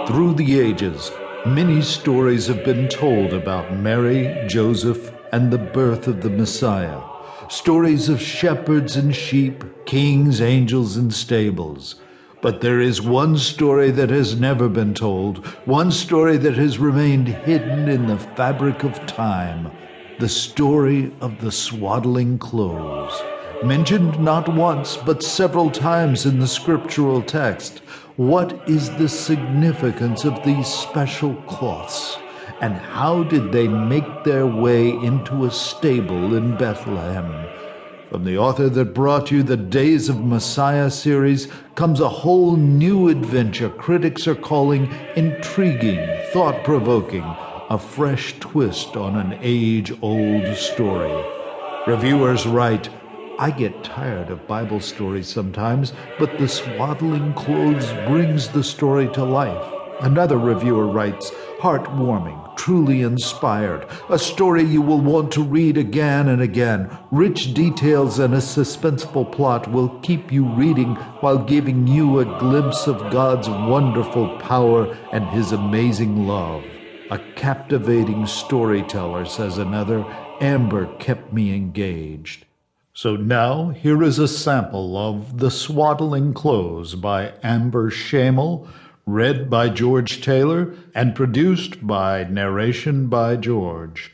Through the ages, many stories have been told about Mary, Joseph, and the birth of the Messiah. Stories of shepherds and sheep, kings, angels, and stables. But there is one story that has never been told, one story that has remained hidden in the fabric of time, the story of the swaddling clothes. Mentioned not once, but several times in the scriptural text. What is the significance of these special cloths? And how did they make their way into a stable in Bethlehem? From the author that brought you the Days of Messiah series comes a whole new adventure critics are calling intriguing, thought-provoking, a fresh twist on an age-old story. Reviewers write, I get tired of Bible stories sometimes, but the Swaddling Clothes brings the story to life. Another reviewer writes, heartwarming, truly inspired, a story you will want to read again and again. Rich details and a suspenseful plot will keep you reading while giving you a glimpse of God's wonderful power and His amazing love. A captivating storyteller, says another. Amber kept me engaged. So now, here is a sample of The Swaddling Clothes by Amber Schamel, read by George Taylor, and produced by Narration by George.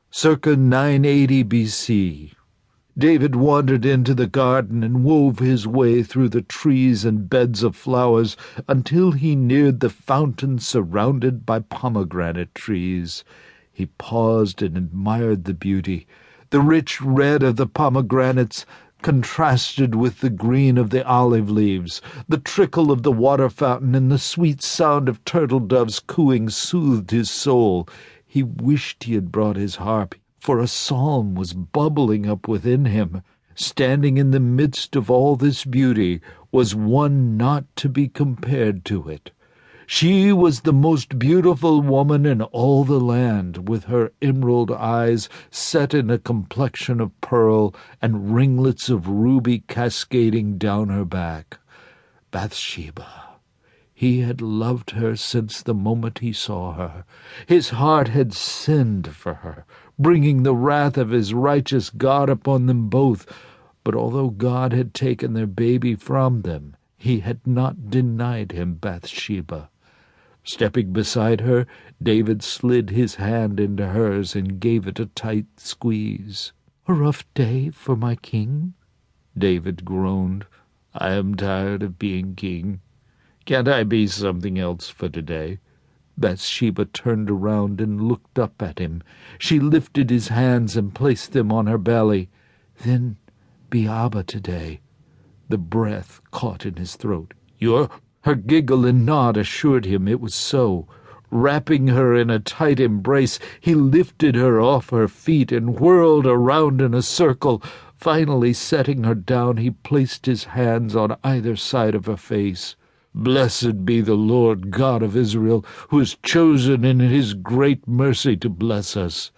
Circa 980 B.C., David wandered into the garden and wove his way through the trees and beds of flowers until he neared the fountain surrounded by pomegranate trees. He paused and admired the beauty. The rich red of the pomegranates contrasted with the green of the olive leaves. The trickle of the water fountain and the sweet sound of turtle doves cooing soothed his soul. He wished he had brought his harp, for a psalm was bubbling up within him. Standing in the midst of all this beauty was one not to be compared to it. She was the most beautiful woman in all the land, with her emerald eyes set in a complexion of pearl and ringlets of ruby cascading down her back. Bathsheba. He had loved her since the moment he saw her. His heart had sinned for her, bringing the wrath of his righteous God upon them both. But although God had taken their baby from them, he had not denied him Bathsheba. Stepping beside her, David slid his hand into hers and gave it a tight squeeze. "A rough day for my king?" David groaned. "I am tired of being king. Can't I be something else for today?" Bathsheba turned around and looked up at him. She lifted his hands and placed them on her belly. "Then be Abba today." The breath caught in his throat. Her giggle and nod assured him it was so. Wrapping her in a tight embrace, he lifted her off her feet and whirled around in a circle. Finally, setting her down, he placed his hands on either side of her face. "Blessed be the Lord God of Israel, who has chosen in his great mercy to bless us.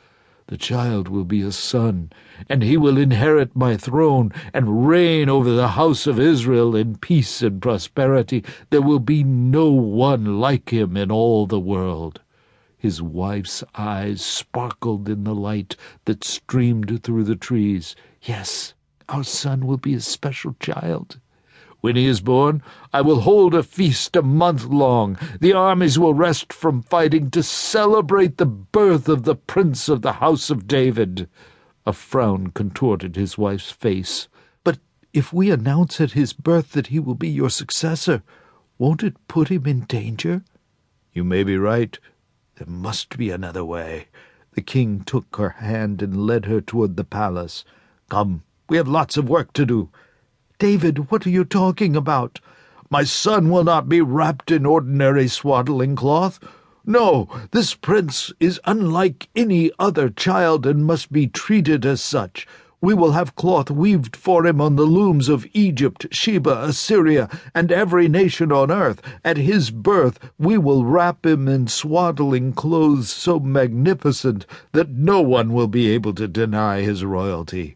The child will be a son, and he will inherit my throne and reign over the house of Israel in peace and prosperity. There will be no one like him in all the world." His wife's eyes sparkled in the light that streamed through the trees. "Yes, our son will be a special child. When he is born, I will hold a feast a month long. The armies will rest from fighting to celebrate the birth of the prince of the house of David." A frown contorted his wife's face. "But if we announce at his birth that he will be your successor, won't it put him in danger?" "You may be right. There must be another way." The king took her hand and led her toward the palace. "Come, we have lots of work to do." "David, what are you talking about?" "My son will not be wrapped in ordinary swaddling cloth. No, this prince is unlike any other child and must be treated as such. We will have cloth weaved for him on the looms of Egypt, Sheba, Assyria, and every nation on earth. At his birth we will wrap him in swaddling clothes so magnificent that no one will be able to deny his royalty.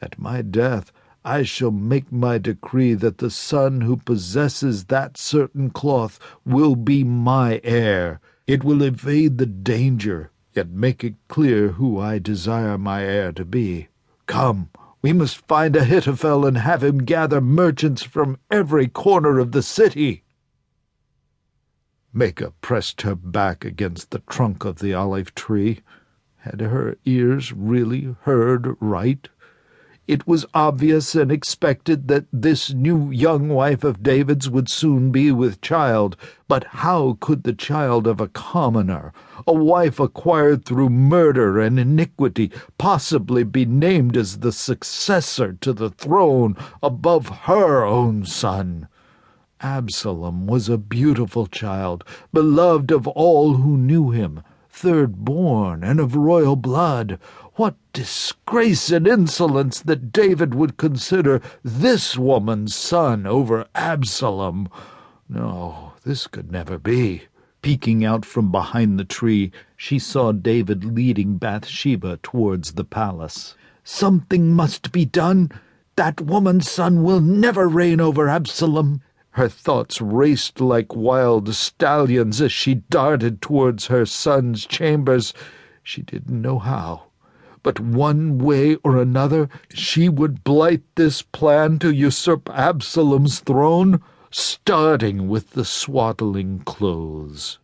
At my death I shall make my decree that the son who possesses that certain cloth will be my heir. It will evade the danger, yet make it clear who I desire my heir to be. Come, we must find Ahithophel and have him gather merchants from every corner of the city." Micah pressed her back against the trunk of the olive tree. Had her ears really heard right? It was obvious and expected that this new young wife of David's would soon be with child, but how could the child of a commoner, a wife acquired through murder and iniquity, possibly be named as the successor to the throne above her own son? Absalom was a beautiful child, beloved of all who knew him, third-born and of royal blood. What disgrace and insolence that David would consider this woman's son over Absalom! No, this could never be. Peeking out from behind the tree, she saw David leading Bathsheba towards the palace. "Something must be done. That woman's son will never reign over Absalom." Her thoughts raced like wild stallions as she darted towards her son's chambers. She didn't know how, but one way or another she would blight this plan to usurp Absalom's throne, starting with the swaddling clothes.